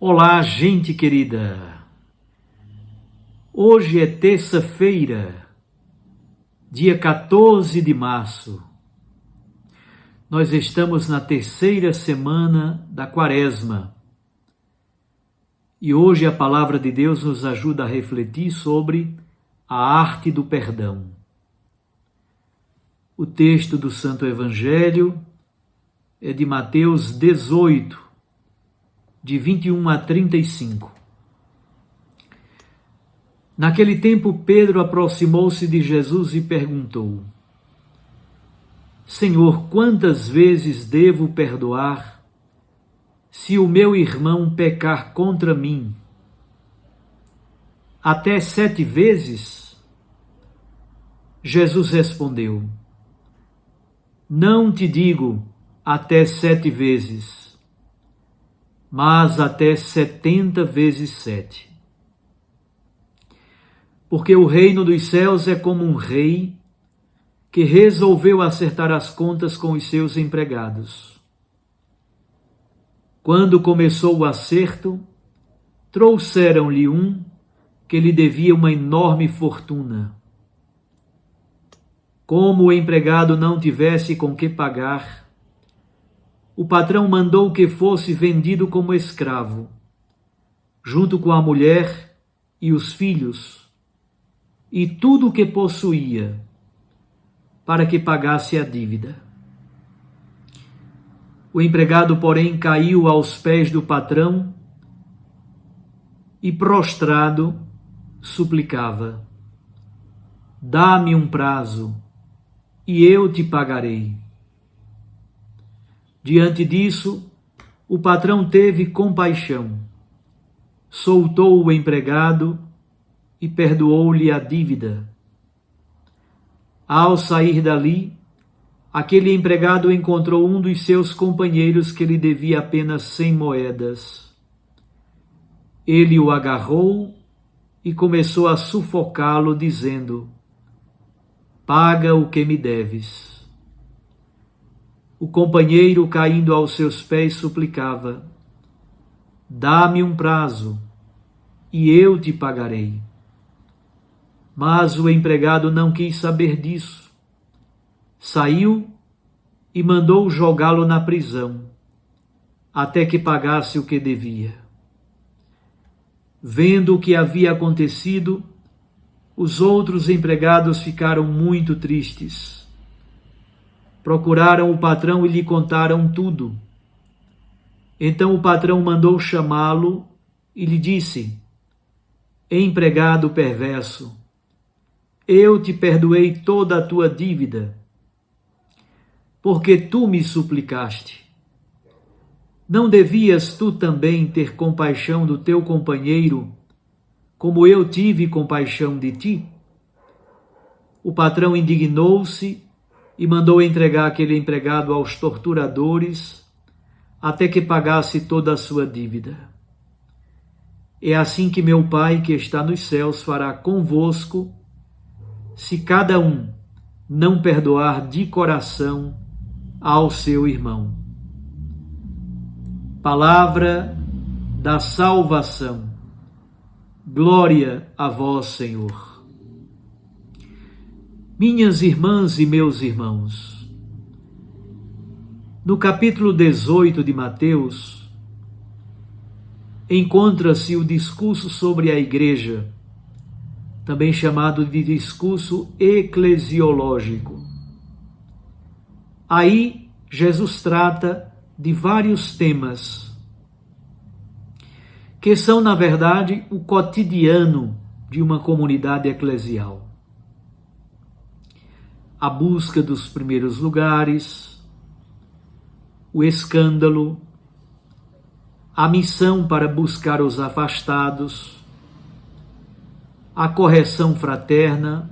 Olá, gente querida! Hoje é terça-feira, dia 14 de março. Nós estamos na terceira semana da Quaresma. E hoje a palavra de Deus nos ajuda a refletir sobre a arte do perdão. O texto do Santo Evangelho é de Mateus 18, de 21 a 35. Naquele tempo, Pedro aproximou-se de Jesus e perguntou: Senhor, quantas vezes devo perdoar se o meu irmão pecar contra mim? Até 7 vezes? Jesus respondeu: Não te digo até 7 vezes, mas até 70 vezes 7. Porque o reino dos céus é como um rei que resolveu acertar as contas com os seus empregados. Quando começou o acerto, trouxeram-lhe um que lhe devia uma enorme fortuna. Como o empregado não tivesse com que pagar, o patrão mandou que fosse vendido como escravo, junto com a mulher e os filhos, e tudo o que possuía, para que pagasse a dívida. O empregado, porém, caiu aos pés do patrão e, prostrado, suplicava: Dá-me um prazo, e eu te pagarei. Diante disso, o patrão teve compaixão, soltou o empregado e perdoou-lhe a dívida. Ao sair dali, aquele empregado encontrou um dos seus companheiros que lhe devia apenas 100 moedas. Ele o agarrou e começou a sufocá-lo, dizendo: Paga o que me deves. O companheiro, caindo aos seus pés, suplicava: Dá-me um prazo, e eu te pagarei. Mas o empregado não quis saber disso. Saiu e mandou jogá-lo na prisão, até que pagasse o que devia. Vendo o que havia acontecido, os outros empregados ficaram muito tristes. Procuraram o patrão e lhe contaram tudo. Então o patrão mandou chamá-lo e lhe disse: Empregado perverso, eu te perdoei toda a tua dívida, porque tu me suplicaste. Não devias tu também ter compaixão do teu companheiro, como eu tive compaixão de ti? O patrão indignou-se e mandou entregar aquele empregado aos torturadores, até que pagasse toda a sua dívida. É assim que meu Pai, que está nos céus, fará convosco, se cada um não perdoar de coração ao seu irmão. Palavra da salvação. Glória a vós, Senhor. Minhas irmãs e meus irmãos, no capítulo 18 de Mateus, encontra-se o discurso sobre a igreja, também chamado de discurso eclesiológico. Aí, Jesus trata de vários temas, que são, na verdade, o cotidiano de uma comunidade eclesial. A busca dos primeiros lugares, o escândalo, a missão para buscar os afastados, a correção fraterna,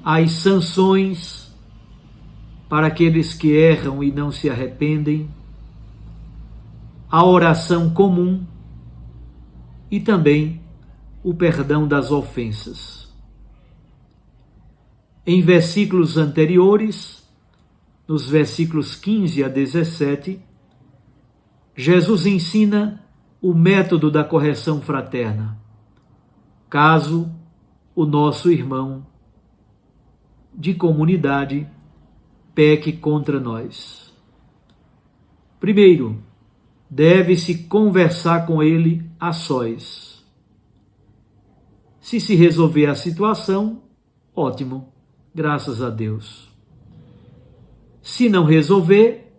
as sanções para aqueles que erram e não se arrependem, a oração comum e também o perdão das ofensas. Em versículos anteriores, nos versículos 15 a 17, Jesus ensina o método da correção fraterna, caso o nosso irmão de comunidade peque contra nós. Primeiro, deve-se conversar com ele a sós. Se resolver a situação, ótimo, graças a Deus. Se não resolver,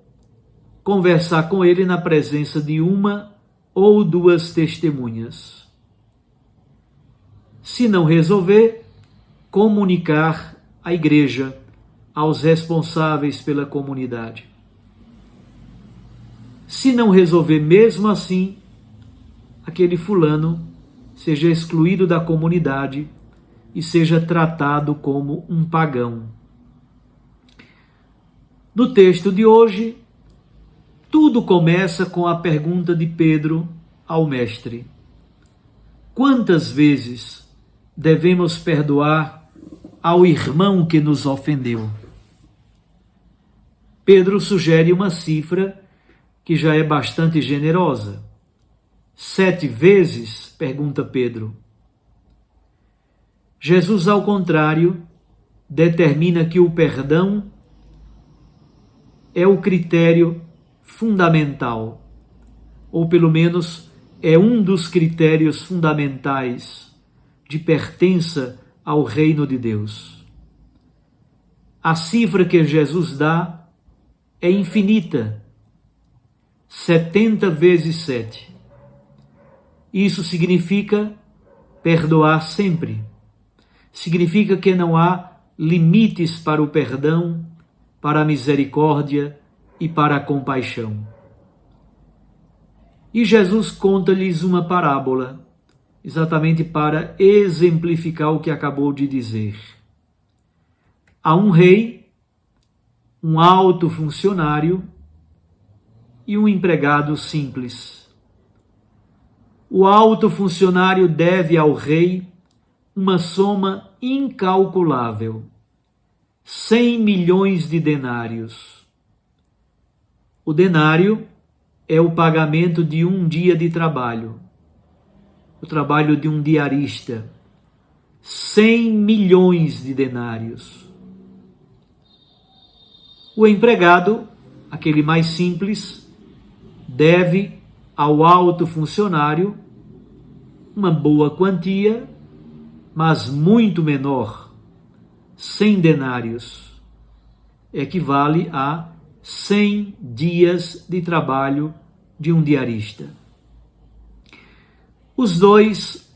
conversar com ele na presença de uma ou duas testemunhas. Se não resolver, comunicar à igreja, aos responsáveis pela comunidade. Se não resolver mesmo assim, aquele fulano seja excluído da comunidade e seja tratado como um pagão. No texto de hoje, tudo começa com a pergunta de Pedro ao Mestre: quantas vezes devemos perdoar ao irmão que nos ofendeu? Pedro sugere uma cifra que já é bastante generosa. 7 vezes? Pergunta Pedro. Jesus, ao contrário, determina que o perdão é o critério fundamental, ou pelo menos é um dos critérios fundamentais de pertença ao reino de Deus. A cifra que Jesus dá é infinita, 70 vezes 7. Isso significa perdoar sempre. Significa que não há limites para o perdão, para a misericórdia e para a compaixão. E Jesus conta-lhes uma parábola, exatamente para exemplificar o que acabou de dizer. Há um rei, um alto funcionário e um empregado simples. O alto funcionário deve ao rei uma soma incalculável, 100 milhões de denários. O denário é o pagamento de um dia de trabalho, o trabalho de um diarista. 100 milhões de denários. O empregado, aquele mais simples, deve ao alto funcionário uma boa quantia, mas muito menor, 100 denários. Equivale a 100 dias de trabalho de um diarista. Os dois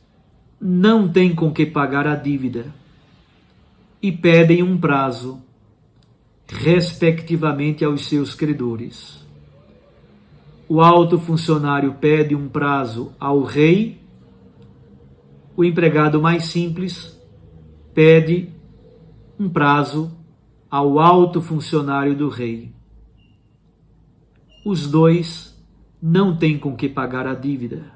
não têm com que pagar a dívida e pedem um prazo, respectivamente aos seus credores. O alto funcionário pede um prazo ao rei, o empregado mais simples pede um prazo ao alto funcionário do rei. Os dois não têm com que pagar a dívida.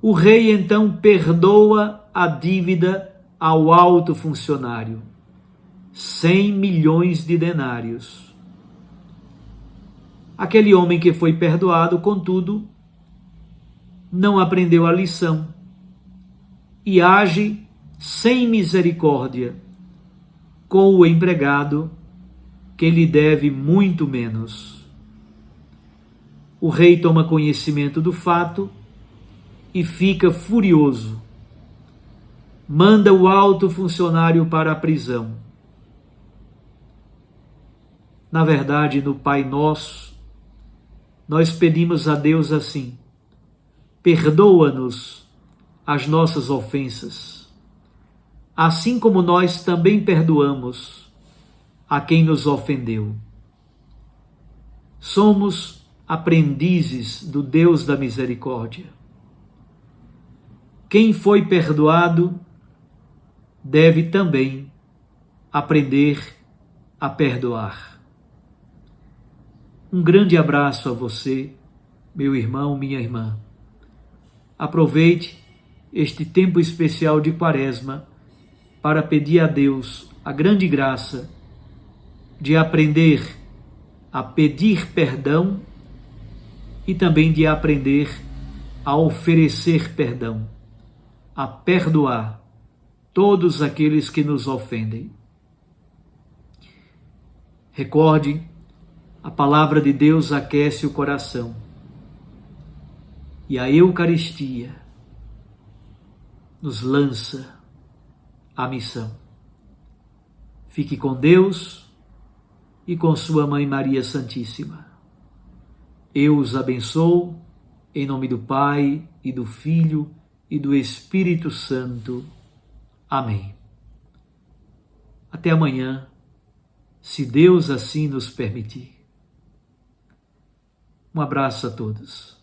O rei então perdoa a dívida ao alto funcionário, 100 milhões de denários. Aquele homem que foi perdoado, contudo, não aprendeu a lição e age sem misericórdia com o empregado que lhe deve muito menos. O rei toma conhecimento do fato e fica furioso. Manda o alto funcionário para a prisão. Na verdade, no Pai Nosso, nós pedimos a Deus assim: perdoa-nos as nossas ofensas, assim como nós também perdoamos a quem nos ofendeu. Somos aprendizes do Deus da misericórdia. Quem foi perdoado deve também aprender a perdoar. Um grande abraço a você, meu irmão, minha irmã. Aproveite este tempo especial de Quaresma para pedir a Deus a grande graça de aprender a pedir perdão e também de aprender a oferecer perdão, a perdoar todos aqueles que nos ofendem. Recorde, a palavra de Deus aquece o coração e a Eucaristia nos lança a missão. Fique com Deus e com sua Mãe Maria Santíssima. Eu os abençoo, em nome do Pai, e do Filho, e do Espírito Santo. Amém. Até amanhã, se Deus assim nos permitir. Um abraço a todos.